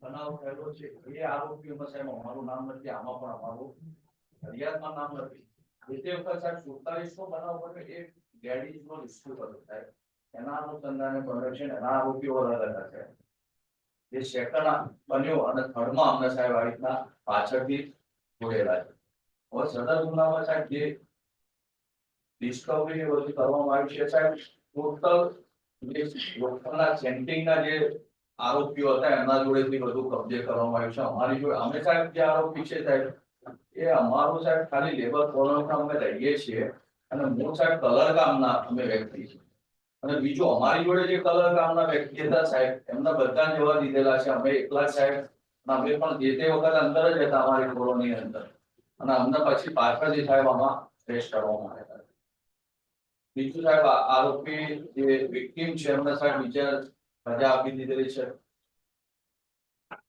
બનાવ થયેલો છે એ આરોપીઓમાં સાહેબ અમારું નામ નથી, આમાં પણ અમારું ફરિયાદમાં નામ નથી. બીજી વખત સાહેબ 47મો બનાવ બન્યો એ લેડીઝનો ડિસ્પ્યુટ હતો સાહેબ, એના અનુસંધાને પ્રોડક્શન એના આરોપીઓ અલગ હતા સાહેબ. જે સેકન્ડ બન્યો અને થર્ડમાં અમને સાહેબ આ રીતના પાછળથી જોડેલા છે. હવે સદર ગુનામાં સાહેબ જે ડિસ્કવરી બધું કરવામાં આવ્યું છે સાહેબ, ટોટલ જે લોખંડના સેન્ટિંગના જે આરોપીઓ હતા એમના જોડેથી બધું કબજે કરવામાં આવ્યું છે. અમારી જોડે અમે સાહેબ જે આરોપી છે સાહેબ એ અમારું સાહેબ ખાલી લેબર કોલોનીમાં અમે રહીએ છીએ અને હું સાહેબ કલર ગામના અમે વ્યક્તિ છે. અને બીજું અમારી જોડે જે કલર ગામના વ્યક્તિ હતા સાહેબ એમના બધા જવા દીધેલા છે. અમે એકલા સાહેબ અમે પણ જે તે વખત અંદર જ હતા અમારી કોલોની અંદર, અને અમને પછી પાછળથી સાહેબ આમાં અરેસ્ટ કરવામાં આવ્યા. બીજું સાહેબ આરોપી જે વિક્ટીમ છે એમને સાહેબ બીજા રજા આપી દીધેલી છે,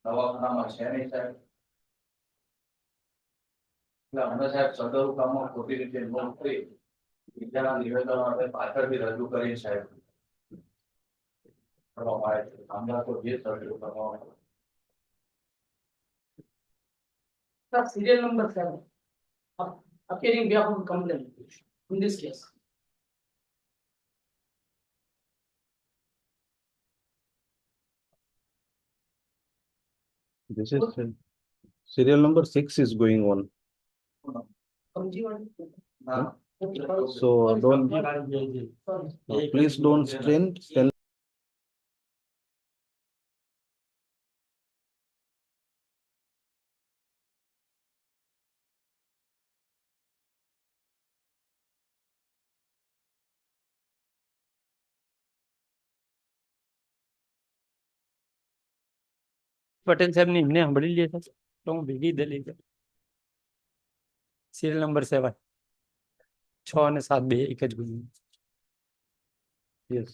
દવાખાનામાં છે નહીં સાહેબ. એટલે અમને સાહેબ સદર કામમાં ખોટી રીતે ઇન્વોલ્વ કરી બીજાના નિવેદનો આપણે પાછળથી રજૂ કરી સાહેબ કરવામાં આવે છે. આમના તો જે સર્જુ કરવામાં આવે. Serial number 7 appearing behalf of complaint in this case. This is serial number 6 is going on. So don't please don't strain. Patel સાહેબ ની એમને સાંભળી લે તો હું ભેગી દલી સિરિયલ નંબર 7 6 અને 7 બે એક જ ગુનો. Yes.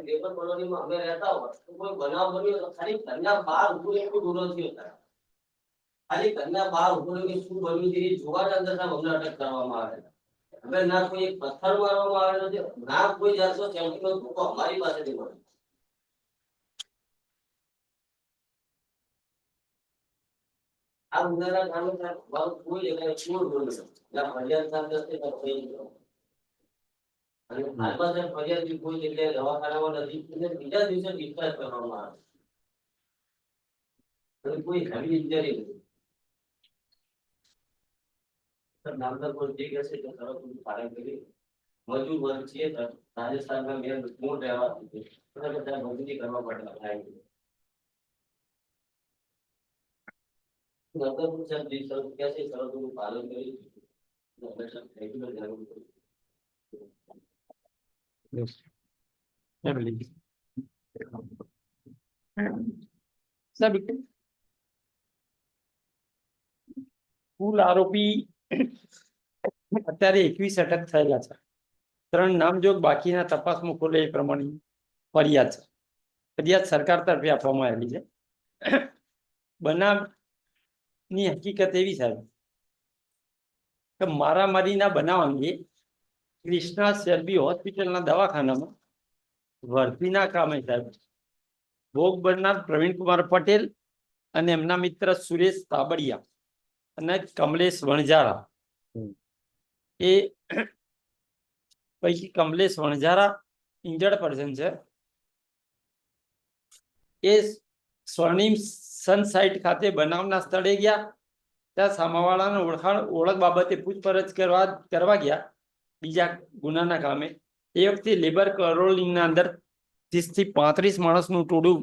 લેબર કોલોનીમાં અમે રહેતા હોય તો કોઈ બનાવ બન્યો તો ખાલી ઘરના બહાર ઉભું એટલું દૂર નથી હોતા. ખાલી ઘરના બહાર ઉભું કે શું બન્યું છે એ જોવાના અંદર અમને અટક કરવામાં આવે. હવે ના કોઈ એક પથ્થર મારવામાં આવેલો છે, ના કોઈ જાતનો સેન્ટિમેન્ટ ધોકો અમારી પાસેથી મળે. આ ગુનાના કામે કોઈ જગ્યાએ છોડ બોલ્યો ના ફરિયાદ સાથે થઈ ગયો. અને હાલમાં જે ફરિયાદ કોઈ જગ્યાએ દવાખાનામાં નથી અને બીજા દિવસે ડિસ્ચાર્જ કરવામાં આવે. અને કોઈ હેવી ઇન્જરી નથી. નામદાર કોઈ જે કહેશે કે સરળ પાલન કરી મજૂર વર્ગ છે રાજસ્થાનના મેયર મોટ રહેવા બધા મજૂરી કરવા પડે થાય. નામદાર સાહેબ જે સરળ કહેશે સરળનું પાલન કરી રેગ્યુલર જરૂર કરી. Yes. કુલ આરોપી અત્યારે 21 અટક થયેલા છે. 3 નામજોગ બાકીના તપાસમાં ખોલે એ પ્રમાણે ફરિયાદ છે. ફરિયાદ સરકાર તરફે આપવામાં આવેલી છે. બનાવની હકીકત એવી સાહેબ કે મારામારીના બનાવ અંગે કૃષ્ણા સેલ્બી હોસ્પિટલના દવાખાનામાં વર્ધીના કામે સાહેબ ભોગ બનનાર પ્રવીણકુમાર પટેલ અને એમના મિત્ર સુરેશ તાબડિયા અને કમલેશ વણઝારા. હમ. એ પૈકી કમલેશ વણઝારા ઇન્જર્ડ પર્સન છે. એ સ્વર્ણિમ સનસાઇટ ખાતે બનાવના સ્થળે ગયા. ત્યાં સામાવાળાને ઓળખ બાબતે પૂછપરછ કરવા ગયા બીજા ગુનાના કામે. એ વખતે લેબર કોલોનીના અંદર 30 થી 35 માણસનું ટોળું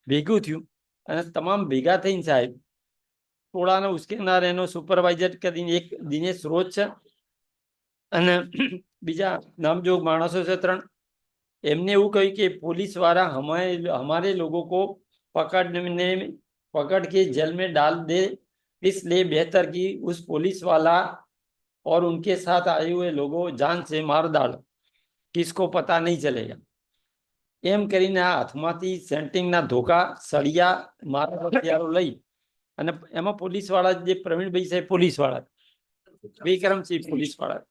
ભેગું થયું અને તમામ ભેગા થઈને સાહેબ ટોળાને ઉશ્કેરનાર એનો સુપરવાઇઝર કરીને એક દિનેશ રોજ છે અને બીજા નામજોગ માણસો છે 3. એમને એવું કહ્યું કે पुलिस वाला हमारे लोगों को पकड़ के जेल में डाल दे, इसलिए बेहतर कि उस पुलिस वाला और उनके साथ आए हुए लोगों जान से मार डालो, किसको पता नहीं चलेगा. એમ કરીને આ હાથમાંથી સેન્ટિંગના ધોકા સળિયા મારા હથિયારો લઈ અને એમાં પોલીસ વાળા જે પ્રવીણભાઈ સાહેબ પોલીસ વાળા, વિક્રમસિંહ પોલીસ વાળા,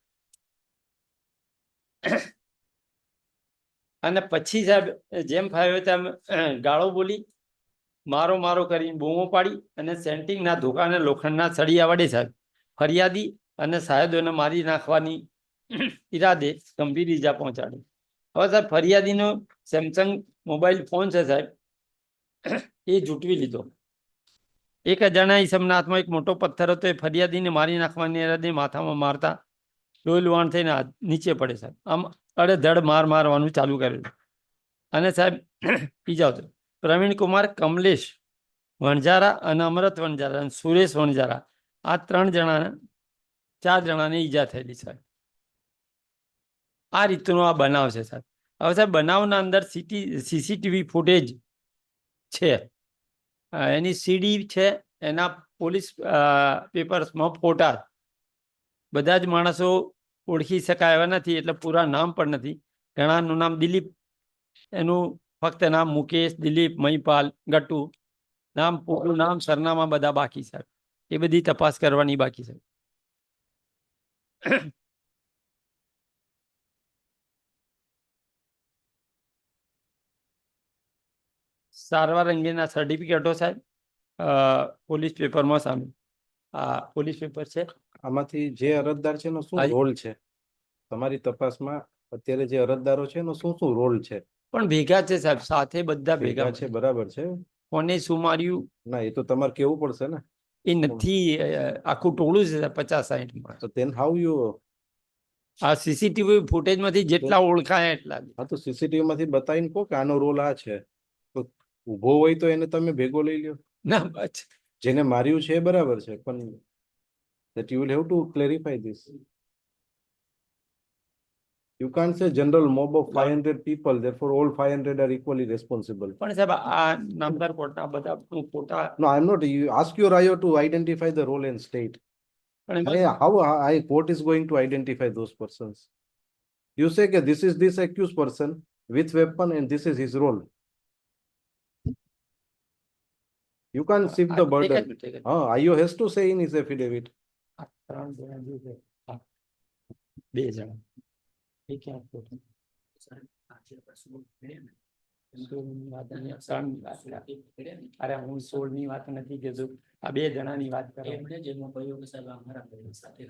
અને પછી સાહેબ જેમ ફાવ્યો તેમ ગાળો બોલી મારો મારો કરીને બૂમો પાડી અને સેન્ટિંગના ધોકાને લોખંડના સળિયા વડે સાહેબ ફરિયાદી અને સાહેબોને મારી નાખવાની ઈરાદે ગંભીર ઈજા પહોંચાડી. હવે સાહેબ ફરિયાદીનો સેમસંગ મોબાઈલ ફોન છે સાહેબ એ ઝૂંટવી લીધો. એક અજાણ્યા ઈસમના હાથમાં એક મોટો પથ્થર હતો. એ ફરિયાદીને મારી નાખવાની ઈરાદે માથામાં મારતા લોહી લુહાણ થઈને નીચે પડે સાહેબ. આમ અડધડ મારવાનું ચાલુ કરેલું અને સાહેબ બીજા હતો પ્રવીણકુમાર, કમલેશ વણઝારા અને અમરત વણઝારા અને સુરેશ વણઝારા, આ 4 જણાને ઈજા થયેલી સાહેબ. આ રીતનો આ બનાવ છે સાહેબ. હવે સાહેબ બનાવના અંદર સીસીટીવી ફૂટેજ છે, એની સીડી છે, એના પોલીસ પેપર્સમાં ફોટા, બધા જ માણસો ઓળખી શકાય એવા નથી એટલે પૂરા નામ પણ નથી. ઘણાનું નામ દિલીપ, એનું ફક્ત નામ મુકેશ, દિલીપ, મહિપાલ, ગટુ, નામ પૂરું નામ સરનામા બધા બાકી સાહેબ. એ બધી તપાસ કરવાની બાકી છે. સારવાર અંગેના સર્ટિફિકેટો સાહેબ પોલીસ પેપરમાં સામે આ પોલીસ પેપર છે. આમાંથી જે અરજદાર છે એનો શું હાજી. રોલ છે તમારી તપાસમાં? અત્યારે જે અરજદારો છે એનો શું શું રોલ છે? પણ ભેગા છે સાહેબ, સાથે બધા ભેગા છે, બરાબર છે. કોને શું માર્યું ના, એ તો તમારે કેવું પડશે ને. એ નથી, આખું ટોળું છે 50-60. તો then how you આ સીસીટીવી ફૂટેજમાંથી જેટલા ઓળખાય એટલા. હા, તો સીસીટીવી માંથી બતાવીને કહો કે આનો રોલ આ છે. તો ઊભો હોય તો એને તમે ભેગો લઈ લ્યો. ના બસ જેને માર્યું છે એ બરાબર છે, પણ that you will have to clarify this. You can't say general mob of 500 people, therefore all 500 are equally responsible. પણ સાહેબ આ નામદાર કોર્ટના બધા ફોટા. No, I'm not. You ask your IO to identify the role and state. પણ How I court is going to identify those persons? You say that this is this accused person with weapon and this is his role. You can't shift the burden. IO has to say in his affidavit. 3 જણા જે છે, 2 જણા એ ક્યાં ખોટું? અરે હું 16ની વાત નથી કહેતો, આ 2 જણાની વાત કરો.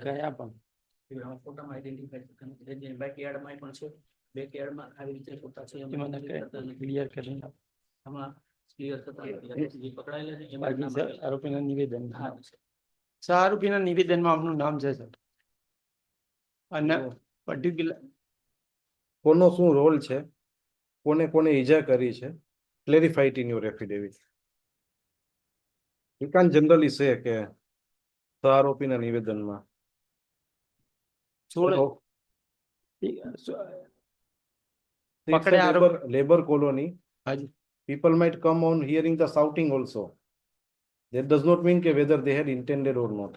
કયા પણ ફોટામાં આઈડેન્ટિફાઈ બેકયાર્ડમાં પણ છે. બેકયાર્ડમાં આવી રીતે ફોટા છે. ક્લિયર કરીને આમાં ક્લિયર થતા જે પકડાયેલા છે બાકી એમાં છે આરોપીના નિવેદન. હા આરોપીના નિવેદનમાં આપનું નામ છે સર અને પર્ટિક્યુલર કોનો શું રોલ છે, કોને કોને ઈજા કરી છે, clarify it in your affidavit. You can't generally say કે આરોપીના નિવેદનમાં લેબર કોલોની. હાજી. People might come on hearing the shouting also. That does not mean ke whether they had intended or not.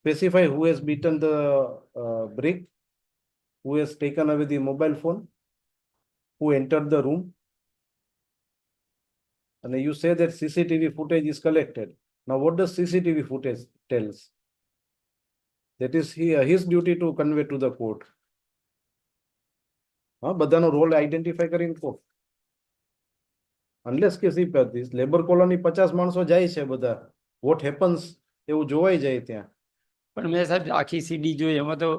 Specify who has beaten the brick, who has taken away the mobile phone, who entered the room. And you say that CCTV footage is collected. Now what does CCTV footage tells? That is his duty to convey to the court. બધાનો role identify કરીને કહો. unless કે see this labor colony 50 માણસો જાય છે બધા, what happens એવું જોવાઈ જાય ત્યાં. પણ મેં સાહેબ આખી સીડી જોઈ, એમાં તો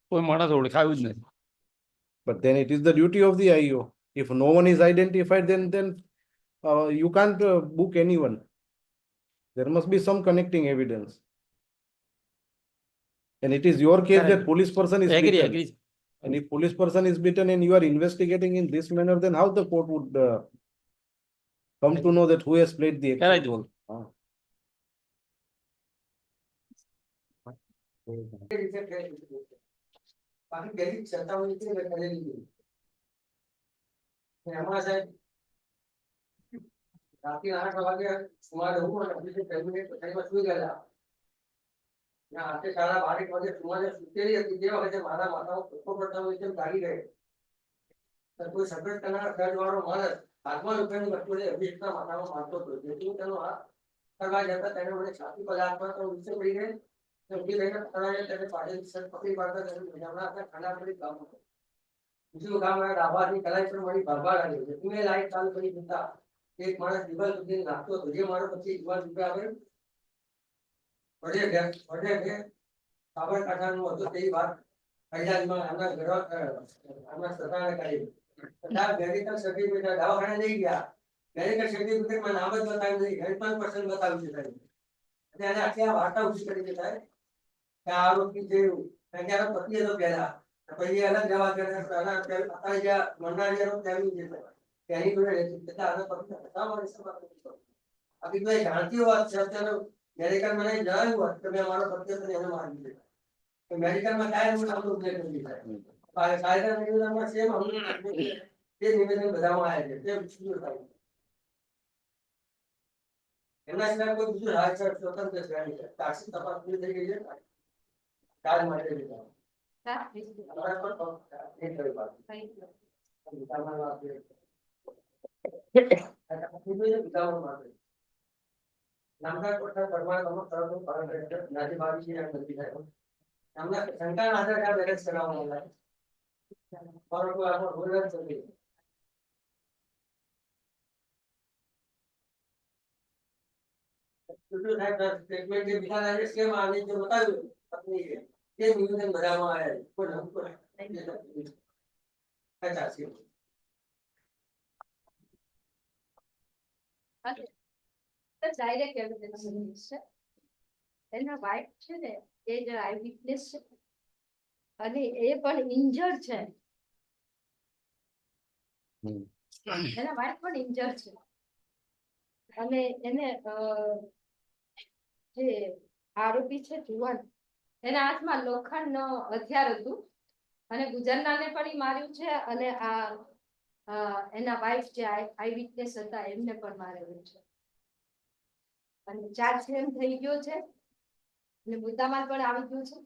કોઈ માણસ ઓળખાયું જ નથી. But then it is the duty of the IO. If no one is identified, then you can't book anyone. There must be some connecting evidence. And it is your case that Correct. police person is Agree, beaten. agree. And if police person is beaten and you are investigating in this manner, then how the court would come to know that who has played the actual Correct. role? Ah. બાકી પહેલી ચેતવણી છે મેં કરેલી હતી. ને એમાં સાહેબ રાત્રે 8 વાગે સુમારે હું અને ઓફિસે ટર્મિનેટ પથારીમાં સૂઈ ગયેલા. ને રાત્રે 12:30 વાગે સુમારે સુતેલી હતી તે વખતે મારા માથામાં ધક્કો પડતા હોય તેમ લાગી ગયો. તો કોઈ સફેદ કલરના શર્ટવાળો માણસ હાથમાં રૂપિયાની વસ્તુને અભિષેકના માથામાં મારતો હતો, જેથી હું તેનો હાથ કરવા જતા તેને મને છાતી પર હાથ મારતો નીચે પડી ગઈ. ઉભી રહીને પકડાઈને તેને પાડેલી શર્ટ પકડી પાડતા તેને મજાના હાથના ખાના પડી ગામ હતો. બીજું ગામ મારા ડાબાની કલાઈ પર મારી ભરભર આવી હતી. મેં લાઈટ ચાલુ કરી દીધા. એક માણસ દિવાલ સુધી નાખતો હતો, જે મારો પછી દિવાલ સુધી આવે વડે સાબરકાંઠાનું હતું તેવી વાત ફૈજાજમાં આમના ઘર આમના સતાને કરી. સાહેબ મેડિકલ સર્ટિફિકેટ દવાખાને લઈ ગયા. મેડિકલ સર્ટિફિકેટમાં નામ જ બતાવ્યું નહીં, હેલ્પલાઇન પર્સન બતાવ્યું છે સાહેબ. અને એને આખી આ વાર્તા ઉછી કરી છે સાહેબ કે આ આરોપી થયું. કારણ કે આનો પતિ હતો પહેલા, પછી અલગ જવા અત્યારે જ્યાં મંડાણી આરોપ થયું છે તેની જોડે રહેતી છતાં આનો પતિ હતા મારી સભા બાકી તો એ જાણતી વાત છે. અત્યારે મેડિકલ મને જણાવ્યું હોત કે મેં મારો પતિ હતો એને મારી દીધો, તો મેડિકલમાં કાયમ હું નામનો ઉલ્લેખ નથી થાય. કાયદા નિવેદનમાં સેમ તે નિવેદન બધામાં આવે છે, તે બીજું થાય. એમના સિવાય કોઈ બીજું રાજ્ય સ્વતંત્ર છે નહીં. તાક્ષિક તપાસ પૂરી થઈ ગઈ છે, કાલ માટે લીધા. નામદાર કોટના પરમાર અમુક તરફનું પાલન કરે છે. નાજી બાવી છે એમ નથી થાય. નામના શંકાના આધારે આ બેલેન્સ કરાવવામાં આવે. પરંતુ આપણો રોલ જ નથી. સ્ટેટમેન્ટ જે બીજા રાજ્ય સ્કેમ આને જે બતાવ્યું પત્ની છે તે નિવેદન બધામાં આવ્યા છે. કોઈ નવું ડાયરેક્ટ એવિડન્સ છે. એના વાઇફ છે ને એ જ આઈ વિટનેસ છે અને એ પણ ઇન્જર્ડ છે. એના વાઇફ પણ ઇન્જર્ડ છે અને એને જે આરોપી છે જુવાન, એના હાથમાં લોખંડનો હથિયાર હતું અને ગુજરનાને પણ ઈ માર્યું છે અને આ એના વાઇફ જે આઈ વિટનેસ હતા એમને પણ મારેલું છે. અને ચાર્જ ફ્રેમ થઈ ગયો છે અને મુદ્દામાલ પણ આવી ગયું છે.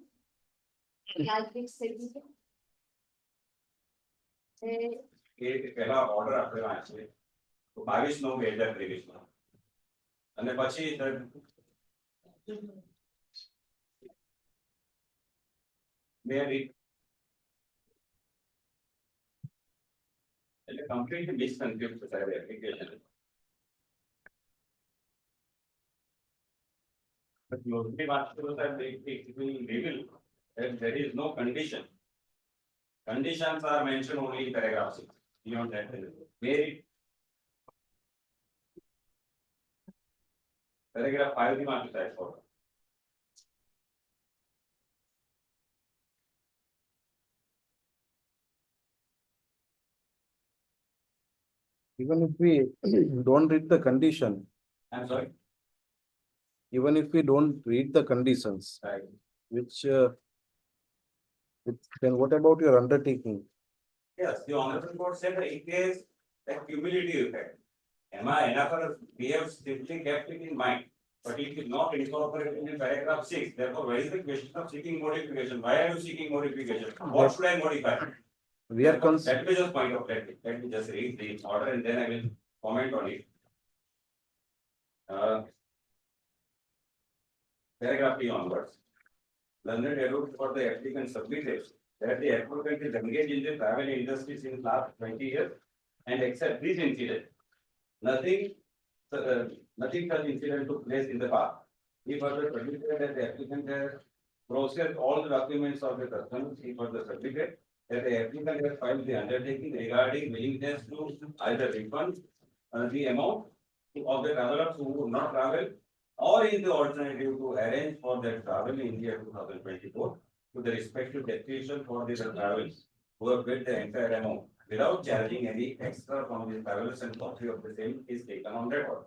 ચાર્જ ફિક્સ થઈ ગયું છે. એ પહેલા ઓર્ડર આપેલા છે 22/9/2023 અને પછી એટલે કમ્પ્લીટલી મિસકન્ફ્યુઝ છે સાહેબ application. But closely watch to that it will reveal that there is no condition. Conditions are mentioned only in paragraph 6. Beyond that, where it paragraph 5 the market type for. Even if we don't read the condition, I'm sorry. even if we don't read the conditions, Right. which then what about your undertaking? Yes, the honorable court said that it is a cumulative effect. Emma we have simply kept it in mind, but it is not incorporated in paragraph 6. Therefore, where is the question of seeking modification? Why are you seeking modification? What should I modify? We are Let me just point out, let me just read the order and then I will comment on it. Paragraph 3 onwards. Learned advocate for the applicant submitted that the applicant is engaged in the travel industry since last 20 years and except this incident, nothing, nothing such incident took place in the past. He further submitted that the applicant has processed all the documents of the customers. He further submitted that the applicant has filed the undertaking regarding willingness to either refund the amount of the travelers who would not travel, or in the alternative to arrange for their travel in the year 2024 to the respective destination for the travelers who have paid the entire amount without charging any extra from the travelers, and copy of the same is taken on record.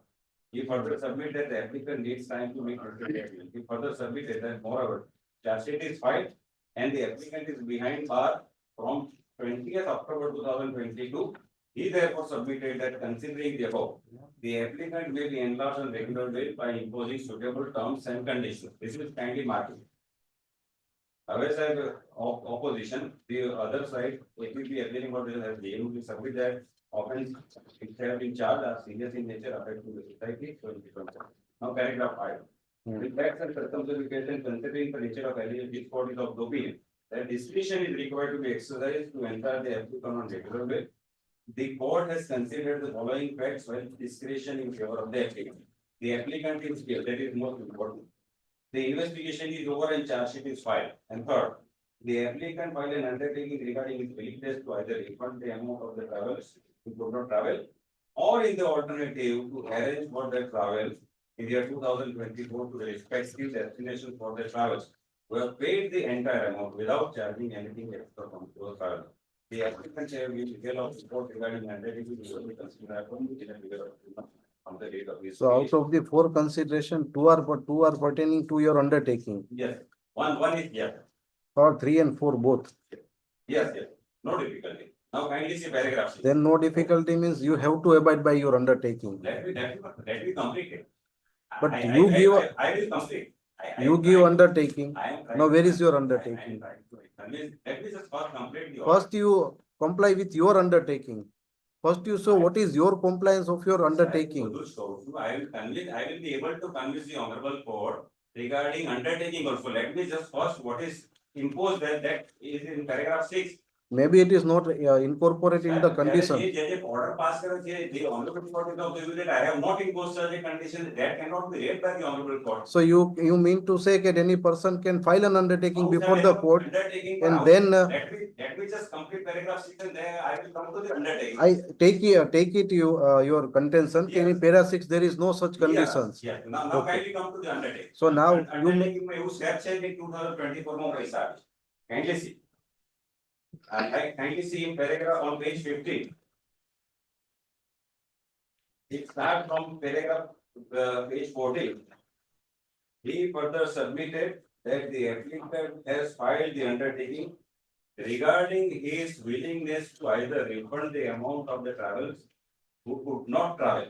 He further submitted the applicant needs time to make representation. He further submitted that moreover, charge sheet is filed and the applicant is behind bar from 20th October 2022. He therefore submitted that considering the above, the applicant may be enlarged on regular basis by imposing suitable terms and conditions. This is kindly marked. However, opposition, the other side, APP appearing for this has claimed to submit that offence which have been charged are serious in nature affecting the society. Now paragraph 5. The facts and circumstances considering the nature of alleged, this court is of the opinion that discretion is required to be exercised to enter the applicant on regular basis. The court has considered the following facts with discretion in favor of the applicant. The applicant is here, that is most important. The investigation is over and charge sheet is filed. And third, the applicant filed an undertaking regarding his willingness to either refund the amount of the travelers who could not travel, or in the alternative to arrange for their travel in the year 2024 to the respective destination for their travels, who have paid the entire amount without charging anything extra from those travelers. The applicant shall be detail of support regarding undertaking will be considered from the date of his. So out of the 4 consideration, two are pertaining to your undertaking, Yes, one is yes, or 3 and 4 both. yes, no difficulty. Now kindly see paragraph 6. Then no difficulty means you have to abide by your undertaking. Let me complete it. But I will complete. You give undertaking. I am trying. Now where is your I am undertaking? trying to convince. Let me just first complete the. First you comply with your undertaking. First you show what is your compliance of your undertaking. I will be able to convince the honorable court regarding undertaking also. Let me just first what is imposed that is in paragraph 6. Maybe it is not incorporated in the condition. Order passed the honorable court is of the view that I have not imposed such a condition that cannot be read by the honorable court. So you mean to say that any person can file an undertaking before the court, Undertaking, and then let me just complete paragraph 6 and then I will come to the undertaking. I take it your contention. Yes. In para 6 there is no such conditions. Yes. Now Okay. kindly come to the undertaking. So now you Undertaking may use capture in 2024 में पैसा. Kindly see. I kindly see in paragraph on page 15. It starts from paragraph page 14. He further submitted that the applicant has filed the undertaking regarding his willingness to either refund the amount of the travelers who could not travel,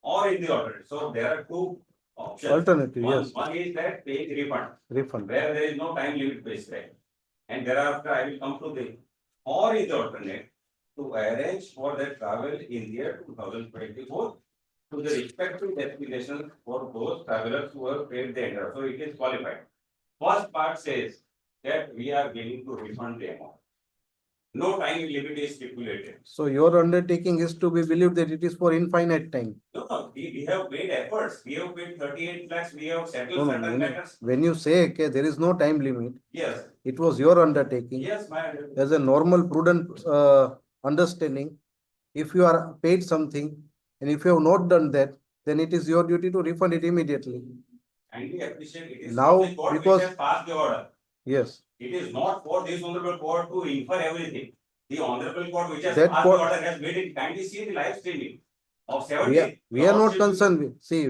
or in the alternative. So there are two options. alternative, yes, One is that paying refund. where there is no time limit based rate. And thereafter I will come to the, or in the alternate, to arrange for their travel in the year 2024 to the respective destinations for those travelers who have paid the entire. So it is qualified. First part says that we are willing to refund the amount. No time limit is stipulated. So your undertaking is to be believed that it is for infinite time. No, we have made efforts. We have paid 38 lakhs. We have settled No, certain matters. when you say okay, there is no time limit, Yes, it was your undertaking. yes, my understanding. As a normal prudent understanding, if you are paid something and if you have not done that, then it is your duty to refund it immediately. Kindly appreciate it is Now, not the court because- which has passed the order. Yes, It is not for this honorable court to infer everything. The honorable court which has That passed the court- order has made it. Kindly see the live streaming of we 70. are, we are not concerned with, see,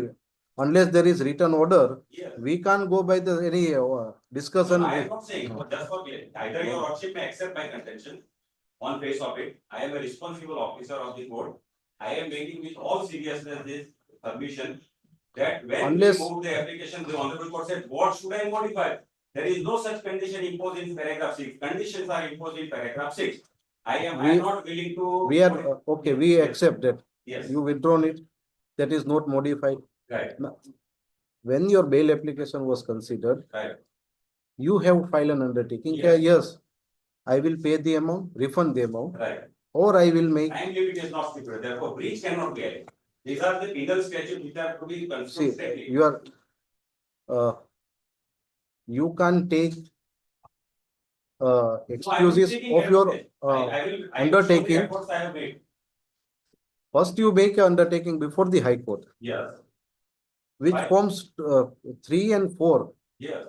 unless there is written order, Yes. we can't go by the any discussion. I am not saying, but just for clarity, either your lordship may accept my contention on face of it. I am a responsible officer of the court. I am making with all seriousness this submission that when we Unless- moved the application, the honorable court said, what should I modify? There is no such condition imposed in paragraph 6. Conditions are imposed in paragraph 6. I am not willing to. We are, okay, we accept that. Yes, You withdrawn it, that is not modified. right, When your bail application was considered, right. you have filed an undertaking. Yes. Yes, I will pay the amount, refund the amount. Right, or I will make, Time limit is not stipulated, therefore breach cannot be alleged. These are the penal statutes which are to be see, construed separately. you are, you can't take No, I am excuses taking of your evidence. I will show the undertaking. efforts I have made. First, you make an undertaking before the High Court, Yes, which Why? forms 3 and 4. yes.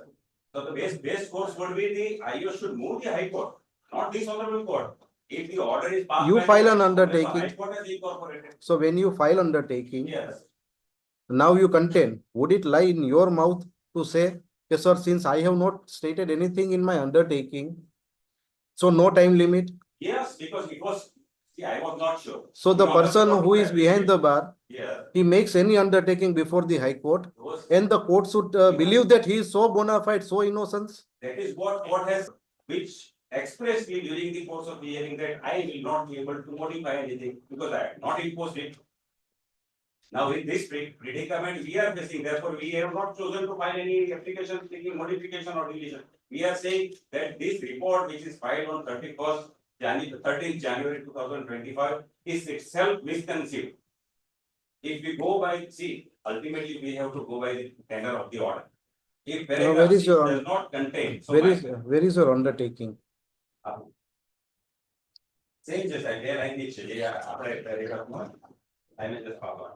So the base course would be the IO should move the High Court, not this honorable court. If the order is passed. You by the file an High Court, undertaking. High Court has incorporated. So when you file undertaking, Yes, now you contend, would it lie in your mouth to say, yes, sir, since I have not stated anything in my undertaking, so no time limit? yes, because it was, see, I was not sure. So the The honorable person court who is would behind the appreciate. bar, Yeah, he makes any undertaking before the High Court, those, and the court should believe that he is so bona fide, so innocent. that is what court has, which expressly during the course of the hearing that I will not be able to modify anything because I have not imposed it. Now in this predicament we are facing, therefore we have not chosen to file any application seeking modification or deletion. We are saying that this report which is filed on 13th January 2025 is itself misconceived. If we go by, see, ultimately we have to go by the tenor of the order. If where paragraph is 6 your- does not contain, so Where is your undertaking? same just like there I need to, yeah, આપણે paragraph 1. I may just follow.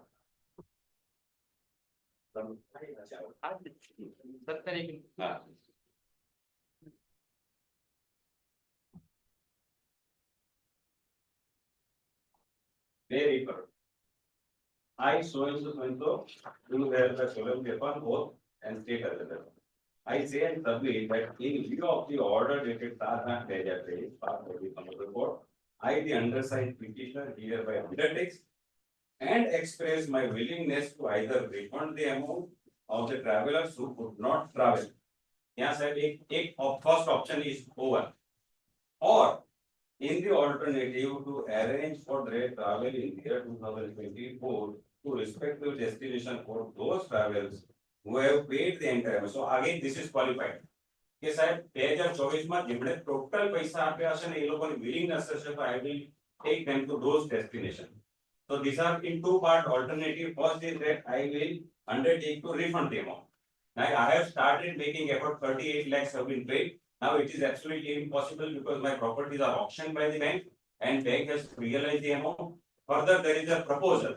હા. Very good. I so and so do have the solemn paper oath and state as well. I say and submit that in view of the order dated 7/2023, passed by the honorable court, I, the undersigned petitioner, hereby undertakes and express my willingness to either refund the amount of the travelers who could not travel. यहाँ साहब एक first option is over, or in the alternative to arrange for their travel in the year 2024 to respective destination for those travels who have paid the entire amount. So again this is qualified. કે સાહેબ 2024 માં જેમણે total પૈસા આપ્યા હશે ને એ લોકોની willingness હશે તો I will take them to those destinations. So these are in two part alternative. First is that I will undertake to refund the amount. Now I have started making effort, 38 lakhs have been paid. Now it is absolutely impossible because my properties are auctioned by the bank and bank has realized the amount. Further, there is a proposal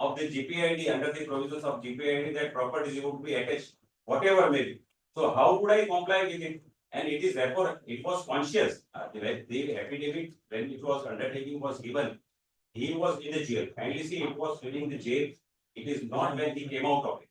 of the GPID under the provisions of GPID that properties would be attached, whatever may be. So how would I comply with it? And it is therefore, it was conscious, the affidavit when it was undertaking was given, he was in the jail. Kindly see, it was during the jail, it is not when he came out of it.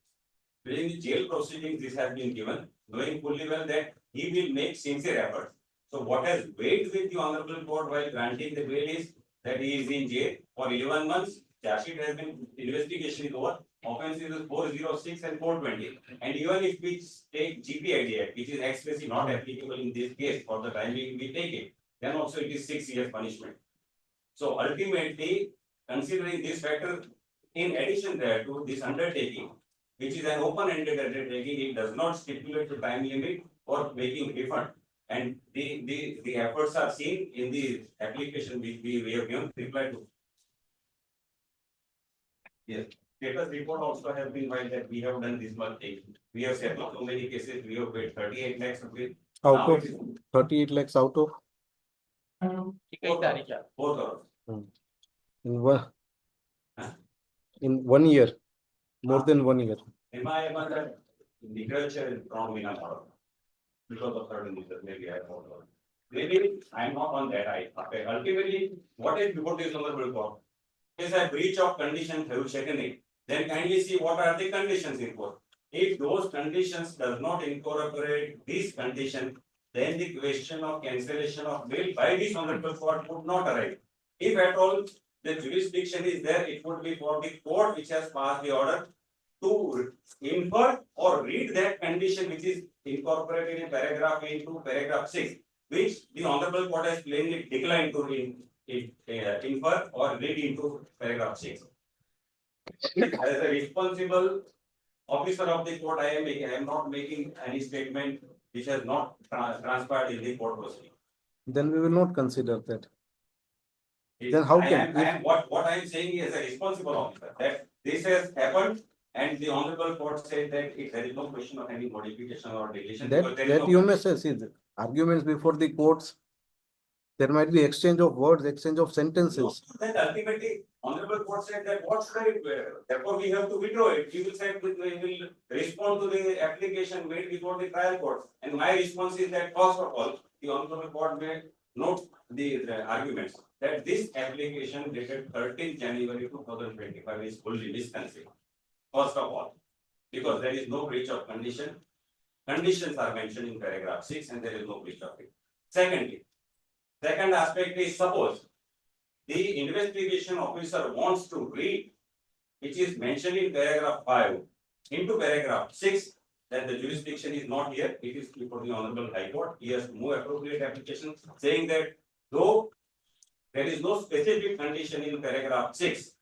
During the jail proceedings, this has been given, knowing fully well that he will make sincere efforts. So what has weighed with the honorable court while granting the bail is that he is in jail for 11 months. Charge sheet has been, investigation is over, offenses is 406 and 420. And even if we take GPID Act, which is expressly not applicable in this case for the time we take it, then also it is 6 years punishment. So ultimately, considering this factor, in addition to this undertaking, which is an open-ended undertaking, it does not stipulate the time limit for making refund. And the efforts are seen in the application which we have given reply to. Yes, status report also have been filed that we have done this much thing. We have settled so many cases, we have paid 38 lakhs rupees. Out Now of it is 38 lakhs out of 4 crores. in one, Huh? in 1 year, more than 1 year. એમાં that legal share is wrong in our because of certain reasons, maybe I don't know. Maybe I am not on that. Ultimately, what is before this honorable court? Is a breach of condition through checking. Then kindly see what are the conditions involved. If those conditions does not incorporate this condition, then the question of cancellation of bail by this honorable court would not arise. If at all the jurisdiction is there, it would be for the court which has passed the order to infer or read that condition which is incorporated in paragraph into paragraph 6, which the honorable court has plainly declined to infer or read into paragraph 6. As a responsible officer of the court, I am not making any statement which has not transpired in the court proceeding. Then we will not consider that. Then how I can- am- I am, what I am saying is a responsible officer, that this has happened, and the honorable court said that there is no question of any modification or deletion. That, because there is that no you may condition. say, see, the arguments before the courts, there might be exchange of words, exchange of No, sentences. then ultimately, honorable court said that what should I, therefore we have to withdraw it. We will say, we will respond to the application made before the trial court. And my response is that first of all, the honorable court may note the arguments that this application dated 13th January 2025 is fully misconceived. First of all, because there is no breach of condition. Conditions are mentioned in paragraph 6 and there is no breach of it. Secondly, second aspect is, suppose the investigation officer wants to read, which is mentioned in paragraph 5 into paragraph 6, that the jurisdiction is not here, it is before the honorable high court. He has to move appropriate application saying that though there is no specific condition in paragraph 6,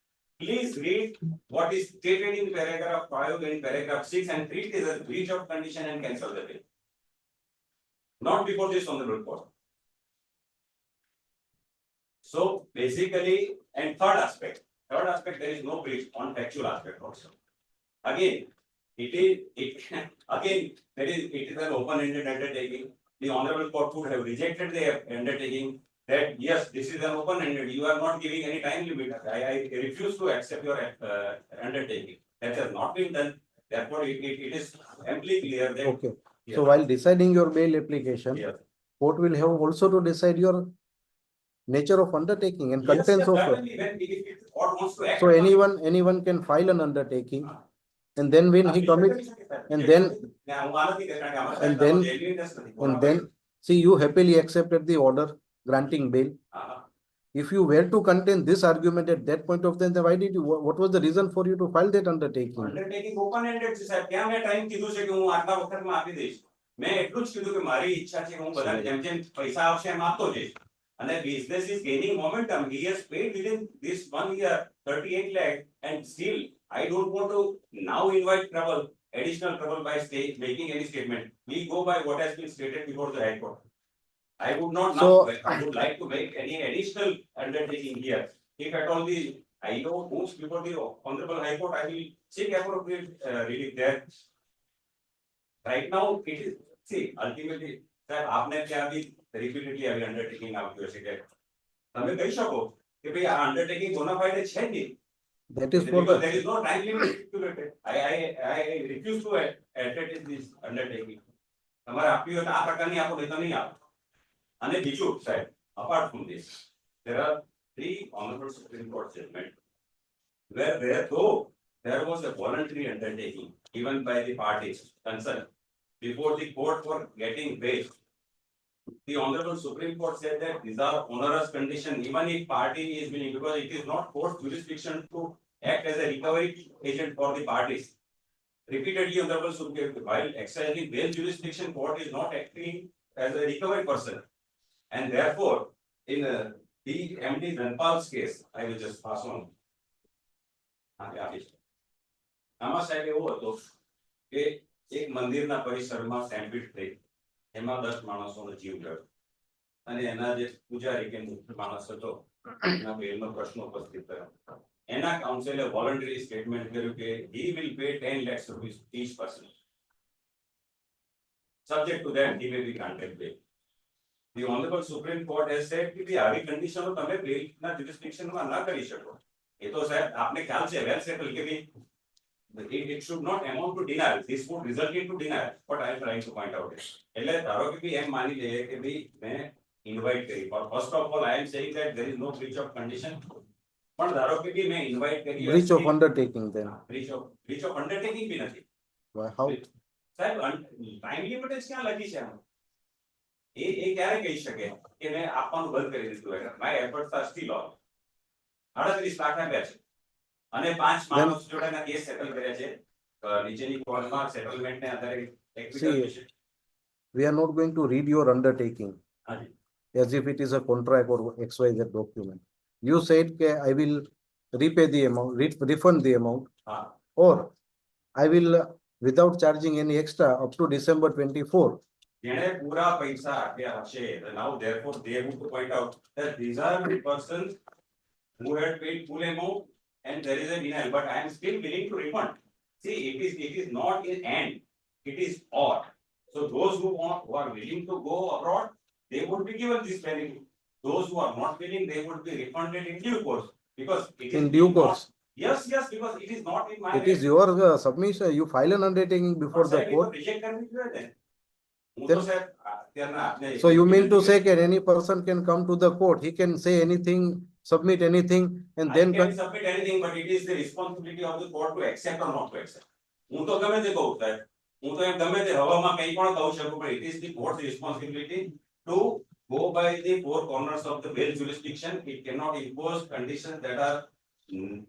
please read what is stated in paragraph 5 and paragraph 6 and treat it as a breach of condition and cancel the bill. Not before this honorable court. So basically, and third aspect, there is no breach on factual aspect also. Again, it is an open-ended undertaking. The honorable court would have rejected the undertaking that yes, this is an open-ended, you are not giving any time limit. I refuse to accept your undertaking. That has not been done. Therefore, it is amply clear that. Okay, Yeah. so while deciding your bail application, Yeah. court will have also to decide your nature of undertaking and Yes, contents of it. certainly, when if court wants to act. So anyone can file an undertaking, and then when he commits, and then, see, you happily accepted the order granting bail. If you were to contain this argument at that point of time, then why did you, what was the reason for you to file that undertaking? Undertaking open-ended છે સાહેબ. ત્યાં મેં time કીધું છે કે હું આટલા વખતમાં આપી દઈશ. મેં એટલું જ કીધું કે મારી ઈચ્છા છે કે હું બધાને જેમ પૈસા આવશે એમ આપતો જઈશ. And the business is gaining momentum. He has paid within this 1 year 38 lakh, and still I don't want to now invite trouble, additional trouble by making any statement. We go by what has been stated before the High Court. I would not now, I would like to make any additional undertaking here. If at all the IO moves before the Honorable High Court, I will seek appropriate relief there. Right now, it is, see, ultimately, sir, आपने क्या अभी repeatedly अभी undertaking आप्યું છે કે તમે કહી શકો કે ભાઈ આ undertaking bona fide છે જ નહીં. That is for Because the, there is no time limit stipulated. I refuse to entertain this undertaking. તમારે આપ્યું હોય તો આ પ્રકારની આપો, નહીં તો નહીં આપો. અને બીજું સાહેબ, apart from this, there are 3 honorable Supreme Court judgments where though there was a voluntary undertaking given by the parties concerned before the court for getting bail, the honorable Supreme Court said that these are onerous conditions even if party is willing, because it is not court jurisdiction to act as a recovery agent for the parties. Repeatedly, honorable Supreme Court, while exercising bail jurisdiction, court is not acting as a recovery person. And therefore, in the MD Dhanpal's case, I will just pass on. આમાં સાહેબ એવું હતું કે એક મંદિરના પરિસરમાં સ્ટેમ્પીડ થઈ, એમાં 10 માણસોનો જીવ ગયો અને એના જે પૂજારી કે મુખ્ય માણસ હતો એના બેલનો પ્રશ્ન ઉપસ્થિત થયો. એના કાઉન્સિલે વોલન્ટરી સ્ટેટમેન્ટ કર્યું કે he will pay 10 lakhs rupees each person. Subject to that, he may be granted bail. The Honorable Supreme Court has said कि भी આવી condition તમે બેલના jurisdiction માં ના કરી શકો. એ તો સાહેબ આપને ખ્યાલ છે well settled કે भी it should not amount to denial. This would result into denial. What I am trying to point out is, એટલે ધારો કે भी એમ માની લઈએ કે ભાઈ મેં invite કરી. First of all, I am saying that there is no breach of condition. પણ ધારો કે भी મેં invite કરી. breach of undertaking then. breach of undertaking भी નથી. Why, how? સાહેબ time limit જ ક્યાં લખી છે આમાં? એ ક્યારે કહી શકે કે મેં આપવાનું બંધ કરી દીધું હોય? My efforts are still on. 38 lakh આપ્યા છે અને 5 માણસ જોડેના કેસ સેટલ કર્યા છે નીચેની કોર્ટમાં સેટલમેન્ટને આધારે એક્વિટલ વિશે. We are not going to read your undertaking હાજી as if it is a contract or XYZ document. You said that I will repay the amount, refund the amount, હા or I will, without charging any extra, up to December 24. જેણે પૂરા પૈસા આપ્યા હશે. Now therefore they have to point out that these are the persons who had paid full amount and there is a denial, but I am still willing to refund. See, it is not in and, it is or. So those who are willing to go abroad, they would be given this benefit. Those who are not willing, they would be refunded in due course, because it is In due not- course. Yes, yes, because it is not in my. It is your submission. You file an undertaking before the court. Reject કરવી જોઈએ ને. હું Then- તો સાહેબ અત્યારના આપને So you mean to say that any person can come to the court, he can say anything, submit anything, and I then can submit anything, but it is the responsibility of the court to accept or not to accept. હું તો ગમે તે કહું સાહેબ, હું તો એમ ગમે તે હવામાં કંઈ પણ કહું શકું, but it is the court's responsibility to go by the four corners of the bail jurisdiction. It cannot impose conditions that are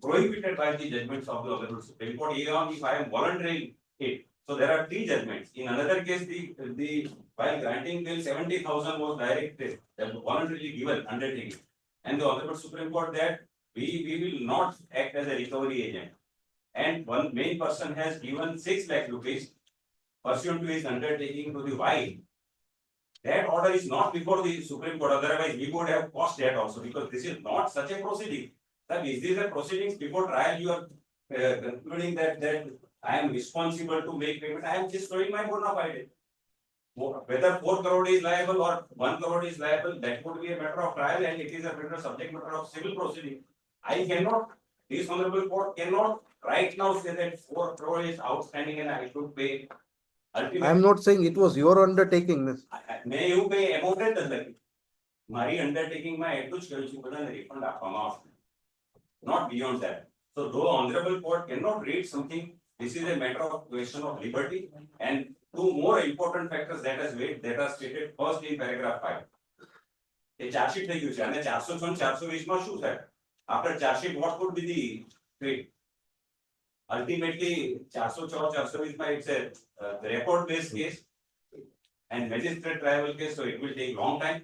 prohibited by the judgments of the Honorable Supreme Court, even if I am volunteering it. So there are three judgments. In another case, the while granting bill 70,000 was directed, that voluntarily given undertaking. And the Honorable Supreme Court that we will not act as a recovery agent. And one main person has given 6 lakh rupees pursuant to his undertaking to the wife. That order is not before the Supreme Court, otherwise we would have cost that also, because this is not such a proceeding. Sir, is this a proceedings before trial? You are concluding that I am responsible to make payment. I am just showing my bona fide. Whether 4 crore is liable or 1 crore is liable, that would be a matter of trial, and it is a matter subject matter of civil proceeding. I cannot, this honorable court cannot right now say that 4 crore is outstanding and I should pay. I am not saying it was your undertaking. મેં એવું કઈ amount જ નથી લખી. મારી undertaking માં એટલું જ કહ્યું છે બધાને refund આપવામાં આવશે. Not beyond that. So though honorable court cannot read something, this is a matter of question of liberty, and two more important factors that are stated first in paragraph 5. A charge sheet થઈ ગયું છે અને 406 અને 420 માં શું થાય? After charge sheet, what could be the fate? Ultimately, 404, 420 માં it's a record based case and magistrate tribal case, so it will take long time.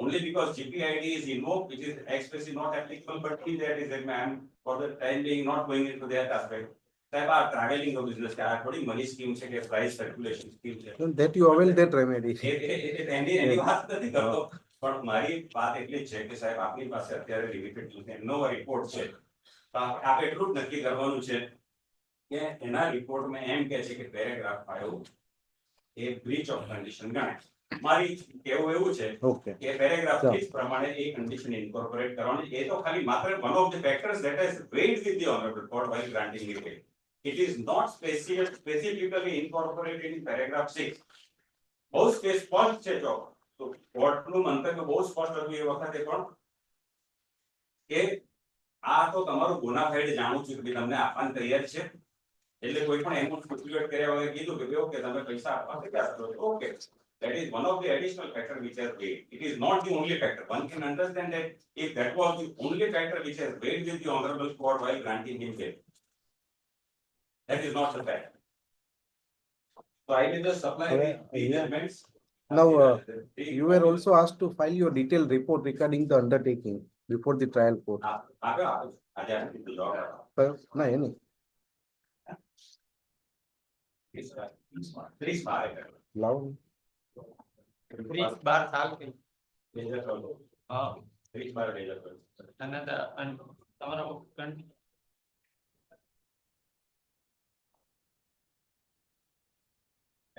Only because GPID is invoked, which is expressly not applicable, but he that is that man for the time being not going into that aspect. સાહેબ આ travelling નો business કે આ થોડી money scheme છે કે price circulation scheme છે. That you avail that remedy. એની વાત નથી કરતો, પણ મારી વાત એટલી જ છે કે સાહેબ આપની પાસે અત્યારે લિમિટેડ નો રિપોર્ટ છે, તો આપણે એટલું જ નક્કી કરવાનું છે કે એના રિપોર્ટમાં એમ કહે છે કે paragraph 5 A breach of condition ગણાય. મારી કેવું એવું છે કે પેરેગ્રાફ 6 પ્રમાણે એ કન્ડિશન ઇન્કોર્પોરેટ કરવાની. એ તો ખાલી માત્ર one of the factors that has weighed with the honorable court while granting it. It is not specifically incorporated in paragraph 6. બહુ સ્પષ્ટ છે જો તો કોર્ટનું મંતવ્ય બહુ સ્પષ્ટ હતું એ વખતે પણ કે આ તો તમારું બોનાફાઇડ જાણું છું કે તમને આપવાની તૈયાર છે, એટલે કોઈ પણ એમનું સ્પેક્યુલેટ કર્યા વગર કીધું કે ઓકે તમે પૈસા આપવા તૈયાર છો. Okay, that is one of the additional factor which has weighed. It is not the only factor. One can understand that if that was the only factor which has weighed with the honorable court while granting him bail, that is not the fact. So I will just supply the judgments. Now, you were also asked to file your detailed report regarding the undertaking before the trial court. No, any. Loud. 30-12 સાલ થઈ. હા. અને તમારો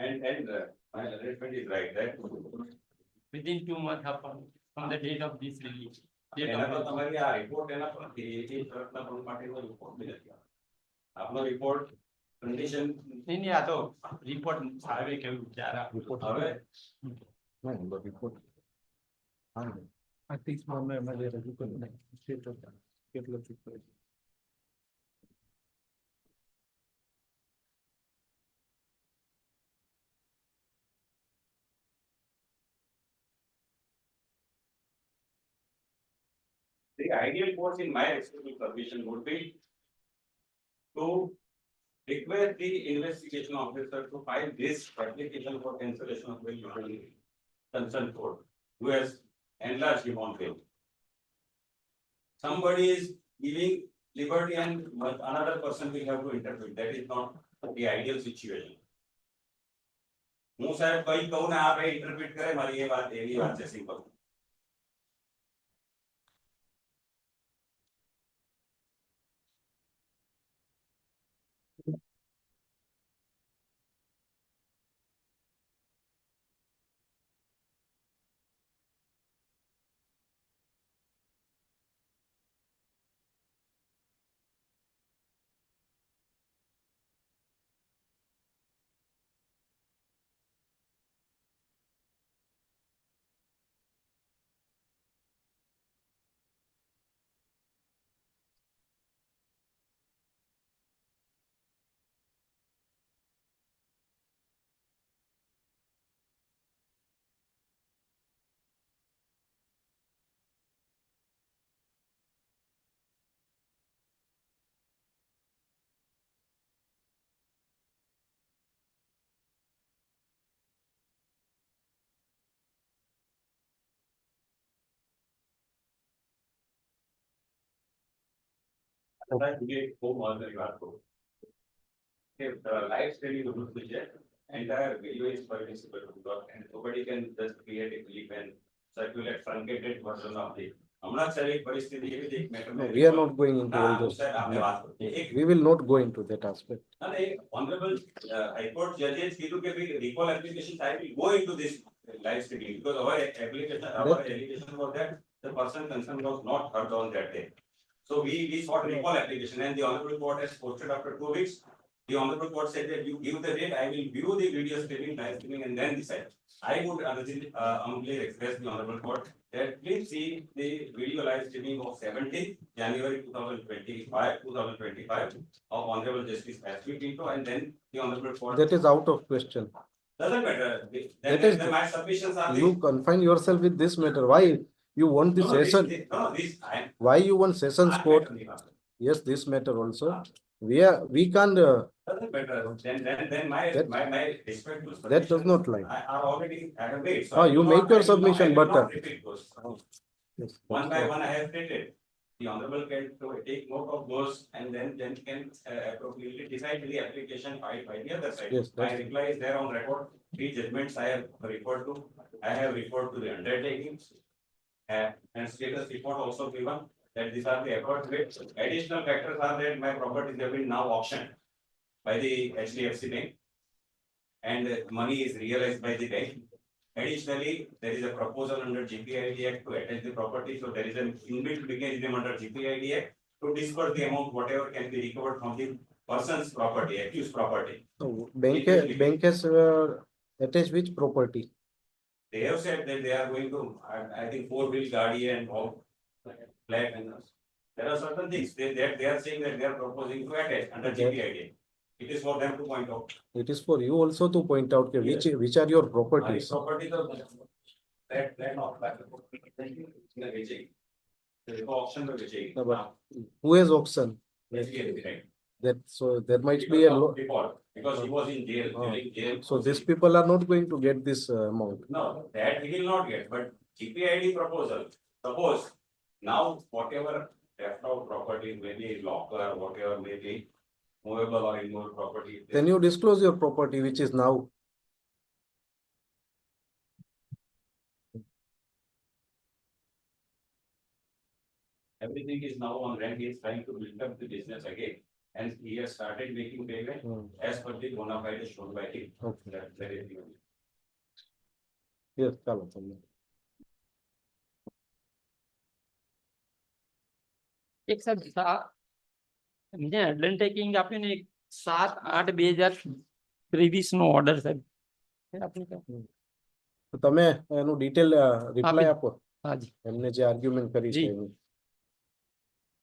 And my arrangement is right, that within 2 months from the date of this release. એના તો તમારી આ report એના પરથી એ શરતના પણ માટેનો રિપોર્ટ બી નથી. આપનો રિપોર્ટ કન્ડિશન નહીં આ તો રિપોર્ટ સાહેબે કેવું વિચારા Report. હવે No, the report. I think my review करना है. કેટલો ચૂક કરે છે. the ideal course in my respectful submission would be to request the investigation officer to file this application for cancellation of bail before the concerned court, who has enlarged him on bail. Somebody is giving liberty and another person will have to interpret. That is not the ideal situation. હું સાહેબ કઈ કહું ને આ ભાઈ interpret કરે, મારી એ વાત એવી વાત છે સિમ્પલ. બહુ મહત્વની વાત કહું કે લાઈવ સ્ટ્રીમિંગ વસ્તુ છે entire video is permissible to block and nobody can just create a clip and circulate truncated version of the હમણાં સર એક પરિસ્થિતિ એવી છે એક matter No, we are not going into all those. આપણે વાત કરીએ એક We will not go into that aspect. અને એક honorable હાઈકોર્ટ જજે કીધું કે ભાઈ recall application I will go into this live streaming because our application our allegation was that the person concerned was not heard on that day. So we sought recall application and the honorable court has posted after 2 weeks. The honorable court said that you give the date, I will view the video streaming, live streaming and then decide. I would humbly express the honorable court that please see the video live streaming of 17th January 2025 of Honorable Justice S.V. Pinto and then the honorable court. That is out of question. Doesn't matter. That is- Then my submissions are. You confine yourself with this matter. Why you want this session? Why you want sessions court? Yes, this matter also. We can't, Doesn't matter. Then my That- my respect to. that does not lie. I are already at a rate. Ah, you make your submission, but, Repeat those. yes, One by one I have stated. The honorable can take note of those and then can appropriately decide the application filed by the other side. Yes, My that's- reply is there on record. 3 judgments I have referred to. I have referred to the undertakings. And status report also given that these are the efforts with additional factors are that my properties have been now auctioned by the HDFC Bank. And the money is realized by the bank. Additionally, there is a proposal under GPID Act to attach the property, so there is an inbuilt mechanism under GPID Act to disperse the amount whatever can be recovered from the person's property, accused property. So bank has attached which property? They have said that they are going to, I think 4-wheel Gadi and all, flat and there are certain things they are saying that they are proposing to attach under Okay. GPID. It is for them to point out. It is for you also to point out ke which are your My properties. property the that not like the Vijay. The auction the Vijay. No, but who has auction? Right. That, so there might be a law. Default, because he was in jail, Oh. during jail. So these people are not going to get this amount. No, that he will not get, but GPID proposal, suppose now whatever left out property, maybe locker, whatever may be movable or immovable property. Then you disclose your property which is now. Everything is now on rent, he is trying to build up the business again. And he has started making payment as per the bona fide shown by him. Okay. That's very new. Yes, ચાલો તમને. એક સાહેબ ને undertaking આપીને 7/8/2023 નો order સાહેબ આપણી પાસે. તો તમે એનું ડિટેલ રિપ્લાય આપો હાજી એમને જે આર્ગ્યુમેન્ટ કરી છે જી. એની.